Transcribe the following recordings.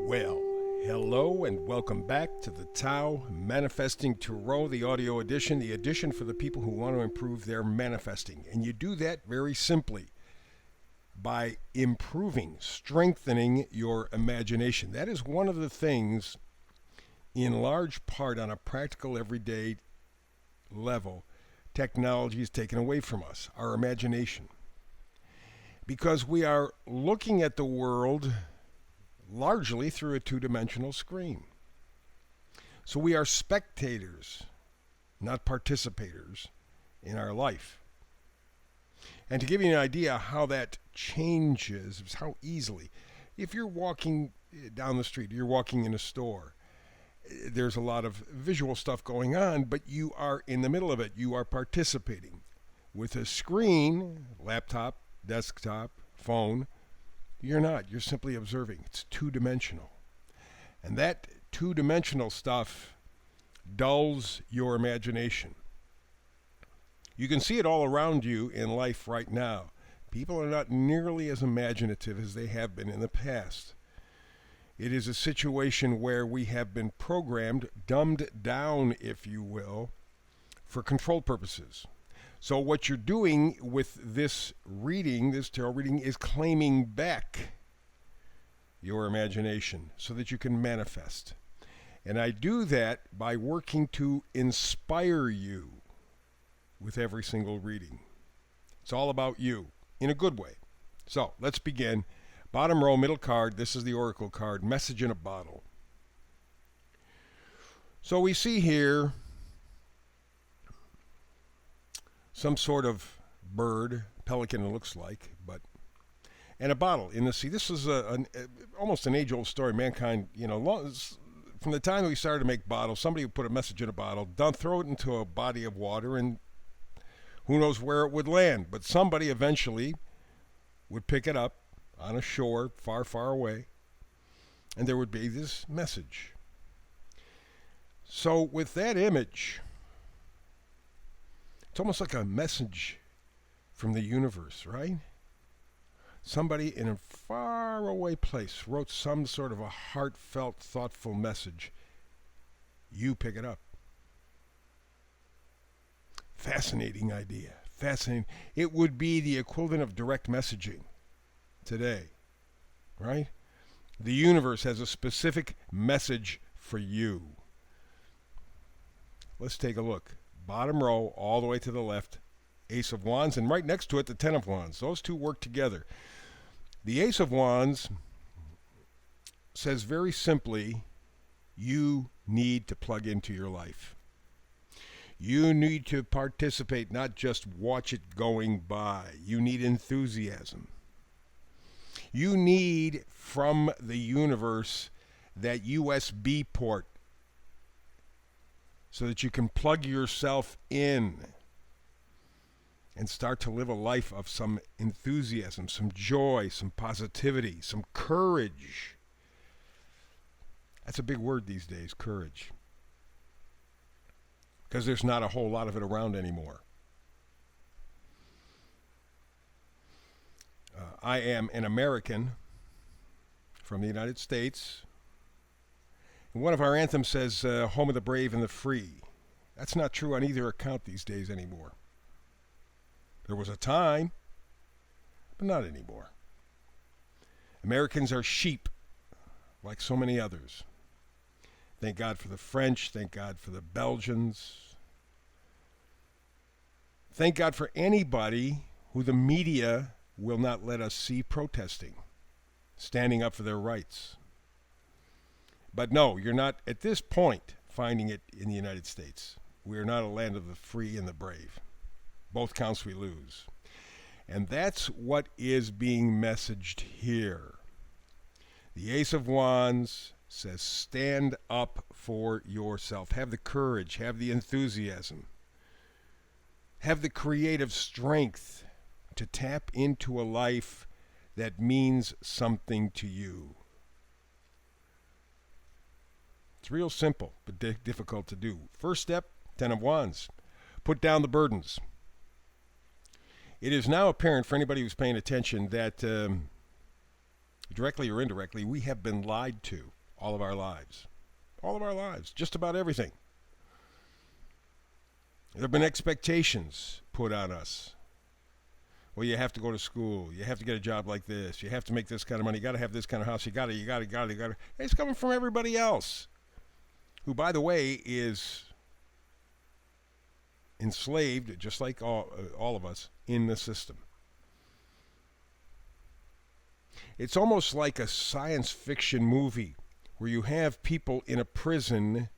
Well, hello and welcome back to the Tao Manifesting Tarot, the audio edition, the edition for the people who want to improve their manifesting. And you do that very simply by improving, strengthening your imagination. That is one of the things, in large part on a practical, everyday level, technology is taken away from us, our imagination. Because we are looking at the world largely through a two-dimensional screen. So we are spectators, not participators, in our life. And to give you an idea how that changes, how easily, if you're walking down the street, you're walking in a store, there's a lot of visual stuff going on, but you are in the middle of it. You are participating. With a screen, laptop, desktop, phone, you're not. You're simply observing. It's two-dimensional. And that two-dimensional stuff dulls your imagination. You can see it all around you in life right now. People are not nearly as imaginative as they have been in the past. It is a situation where we have been programmed, dumbed down, if you will, for control purposes. So what you're doing with this reading, this tarot reading, is claiming back your imagination so that you can manifest. And I do that by working to inspire you with every single reading. It's all about you, in a good way. So let's begin. Bottom row, middle card, this is the Oracle card, message in a bottle. So we see here some sort of bird, pelican it looks like, and a bottle in the sea. This is almost an age-old story. Mankind, from the time we started to make bottles, somebody would put a message in a bottle, throw it into a body of water, and who knows where it would land. But somebody eventually would pick it up on a shore far, far away, and there would be this message. So with that image, it's almost like a message from the universe, right? Somebody in a faraway place wrote some sort of a heartfelt, thoughtful message. You pick it up. Fascinating idea. Fascinating. It would be the equivalent of direct messaging today, right? The universe has a specific message for you. Let's take a look. Bottom row, all the way to the left, Ace of Wands, and right next to it, the Ten of Wands. Those two work together. The Ace of Wands says very simply, you need to plug into your life. You need to participate, not just watch it going by. You need enthusiasm. You need, from the universe, that USB port so that you can plug yourself in and start to live a life of some enthusiasm, some joy, some positivity, some courage. That's a big word these days, courage, because there's not a whole lot of it around anymore. I am an American from the United States. And one of our anthems says, home of the brave and the free. That's not true on either account these days anymore. There was a time, but not anymore. Americans are sheep, like so many others. Thank God for the French. Thank God for the Belgians. Thank God for anybody who the media will not let us see protesting, standing up for their rights. But no, you're not, at this point, finding it in the United States. We are not a land of the free and the brave. Both counts we lose. And that's what is being messaged here. The Ace of Wands says, stand up for yourself. Have the courage, have the enthusiasm, have the creative strength to tap into a life that means something to you. It's real simple, but difficult to do. First step, Ten of Wands. Put down the burdens. It is now apparent for anybody who's paying attention that directly or indirectly, we have been lied to. all of our lives. All of our lives, just about everything. There have been expectations put on us. Well, you have to go to school. You have to get a job like this. You have to make this kind of money. You got to have this kind of house. You got to. It's coming from everybody else, who, by the way, is enslaved, just like all of us, in the system. It's almost like a science fiction movie where you have people in a prison,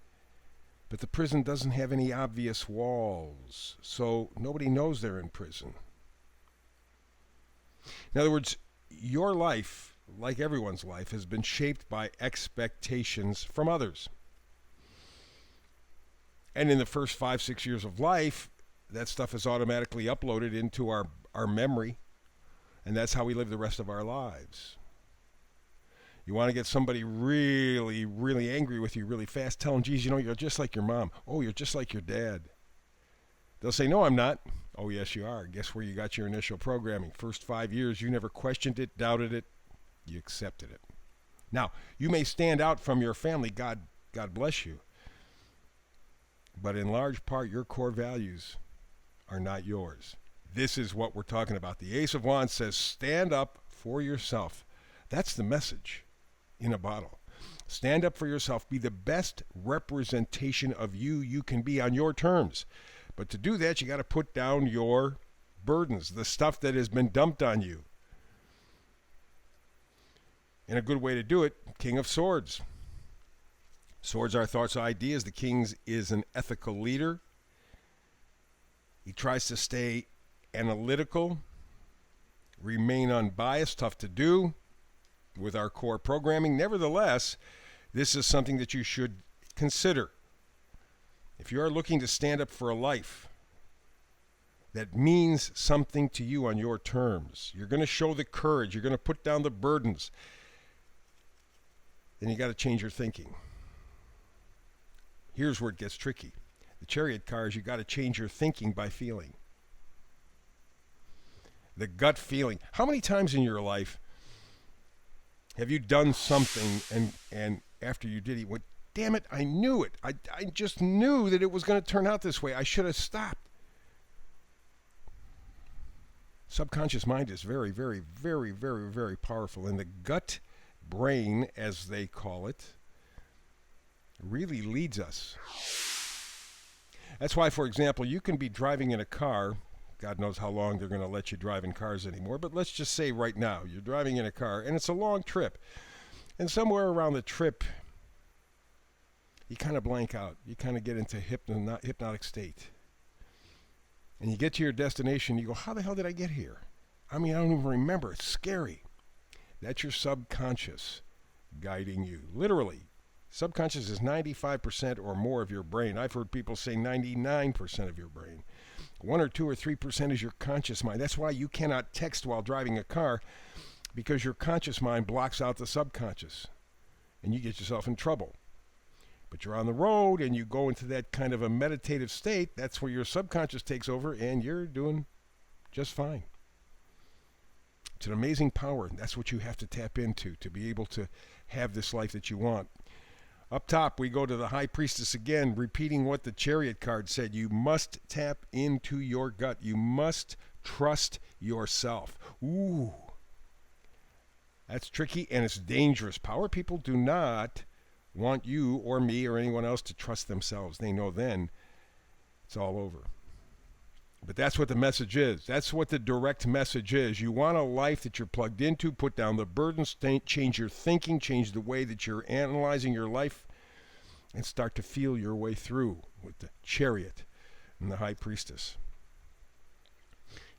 but the prison doesn't have any obvious walls, so nobody knows they're in prison. In other words, your life, like everyone's life, has been shaped by expectations from others. And in the first 5-6 years of life, that stuff is automatically uploaded into our memory, and that's how we live the rest of our lives. You want to get somebody really, really angry with you really fast, tell them, geez, you're just like your mom. Oh, you're just like your dad. They'll say, no, I'm not. Oh, yes, you are. Guess where you got your initial programming? First 5 years, you never questioned it, doubted it. You accepted it. Now, you may stand out from your family. God bless you. But in large part, your core values are not yours. This is what we're talking about. The Ace of Wands says, stand up for yourself. That's the message in a bottle. Stand up for yourself. Be the best representation of you can be on your terms. But to do that, you got to put down your burdens, the stuff that has been dumped on you. And a good way to do it, King of Swords. Swords are thoughts, ideas. The King is an ethical leader. He tries to stay analytical, remain unbiased, tough to do with our core programming. Nevertheless, this is something that you should consider. If you are looking to stand up for a life that means something to you on your terms, you're going to show the courage, you're going to put down the burdens, then you got to change your thinking. Here's where it gets tricky. The Chariot card is you got to change your thinking by feeling. The gut feeling. How many times in your life have you done something and after you did it, you went, damn it, I knew it. I just knew that it was going to turn out this way. I should have stopped. Subconscious mind is very, very, very, very, very powerful. And the gut brain, as they call it, really leads us. That's why, for example, you can be driving in a car. God knows how long they're going to let you drive in cars anymore. But let's just say right now, you're driving in a car, and it's a long trip. And somewhere around the trip, you kind of blank out. You kind of get into hypnotic state. And you get to your destination, you go, how the hell did I get here? I mean, I don't even remember. It's scary. That's your subconscious guiding you. Literally, subconscious is 95% or more of your brain. I've heard people say 99% of your brain. 1 or 2 or 3% is your conscious mind. That's why you cannot text while driving a car, because your conscious mind blocks out the subconscious, and you get yourself in trouble. But you're on the road and you go into that kind of a meditative state, that's where your subconscious takes over and you're doing just fine. It's an amazing power. That's what you have to tap into to be able to have this life that you want. Up top, we go to the High Priestess again, repeating what the Chariot card said. You must tap into your gut. You must trust yourself. Ooh. That's tricky and it's dangerous. Power people do not want you or me or anyone else to trust themselves. They know then it's all over. But that's what the message is. That's what the direct message is. You want a life that you're plugged into, put down the burdens, change your thinking, change the way that you're analyzing your life, and start to feel your way through with the Chariot and the High Priestess.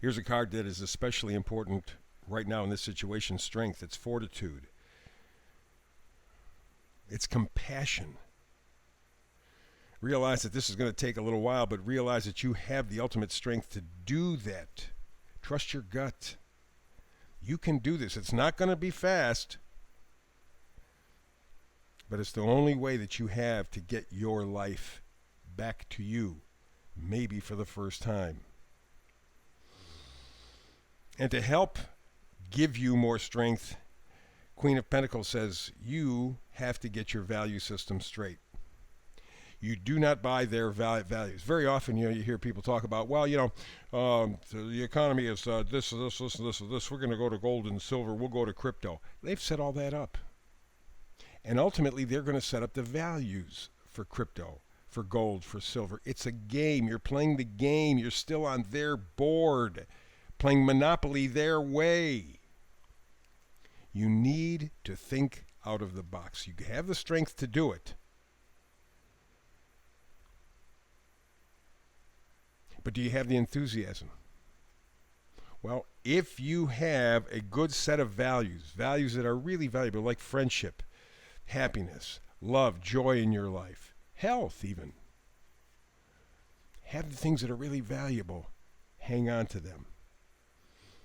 Here's a card that is especially important right now in this situation, strength. It's fortitude. It's compassion. Realize that this is going to take a little while, but realize that you have the ultimate strength to do that. Trust your gut. You can do this. It's not going to be fast, but it's the only way that you have to get your life back to you, maybe for the first time. And to help give you more strength, Queen of Pentacles says you have to get your value system straight. You do not buy their values. Very often, you hear people talk about, well, the economy is this. We're going to go to gold and silver. We'll go to crypto. They've set all that up. And ultimately, they're going to set up the values for crypto, for gold, for silver. It's a game. You're playing the game. You're still on their board, playing Monopoly their way. You need to think out of the box. You have the strength to do it. But do you have the enthusiasm? Well, if you have a good set of values that are really valuable, like friendship, happiness, love, joy in your life, health even, have the things that are really valuable. Hang on to them.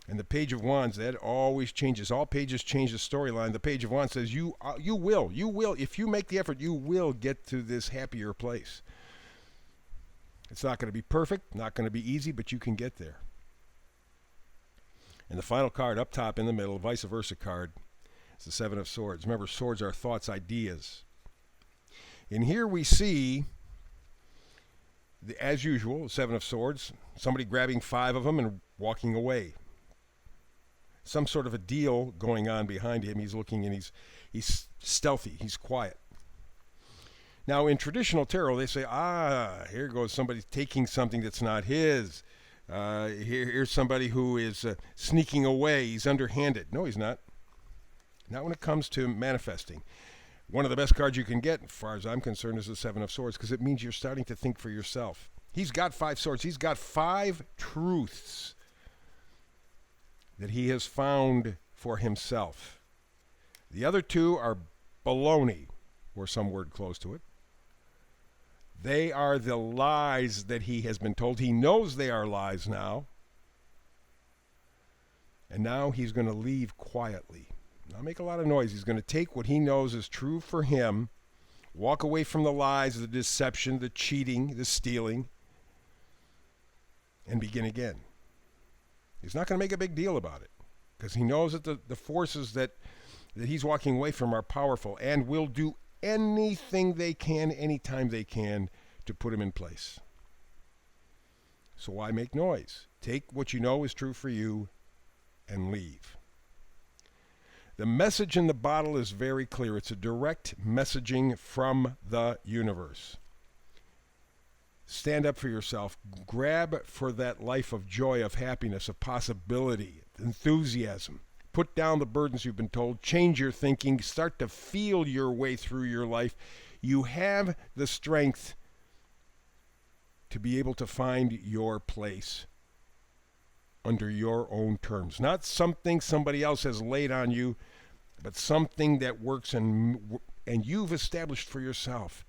And the Page of Wands, that always changes. All pages change the storyline. The Page of Wands says you will, if you make the effort, you will get to this happier place. It's not going to be perfect, not going to be easy, but you can get there. And the final card up top in the middle, vice versa card, is the Seven of Swords. Remember, swords are thoughts, ideas. And here we see, as usual, the Seven of Swords, somebody grabbing 5 of them and walking away. Some sort of a deal going on behind him. He's looking and he's stealthy, he's quiet. Now, in traditional tarot, they say, here goes somebody taking something that's not his. Here's somebody who is sneaking away. He's underhanded. No, he's not. Not when it comes to manifesting. One of the best cards you can get, as far as I'm concerned, is the Seven of Swords, because it means you're starting to think for yourself. He's got 5 swords. He's got 5 truths that he has found for himself. The other 2 are baloney, or some word close to it. They are the lies that he has been told. He knows they are lies now. And now he's going to leave quietly. Not make a lot of noise. He's going to take what he knows is true for him, walk away from the lies, the deception, the cheating, the stealing, and begin again. He's not going to make a big deal about it, because he knows that the forces that he's walking away from are powerful and will do anything they can, anytime they can, to put him in place. So why make noise? Take what you know is true for you and leave. The message in the bottle is very clear. It's a direct messaging from the universe. Stand up for yourself. Grab for that life of joy, of happiness, of possibility, enthusiasm. Put down the burdens you've been told. Change your thinking. Start to feel your way through your life. You have the strength to be able to find your place under your own terms. Not something somebody else has laid on you, but something that works and you've established for yourself.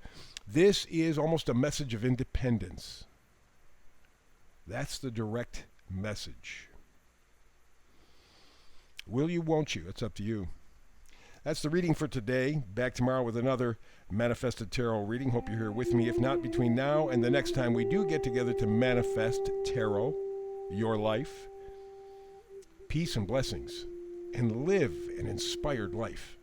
This is almost a message of independence. That's the direct message. Will you, won't you? It's up to you. That's the reading for today. Back tomorrow with another Manifested Tarot reading. Hope you're here with me. If not, between now and the next time we do get together to manifest tarot, your life, peace and blessings, and live an inspired life.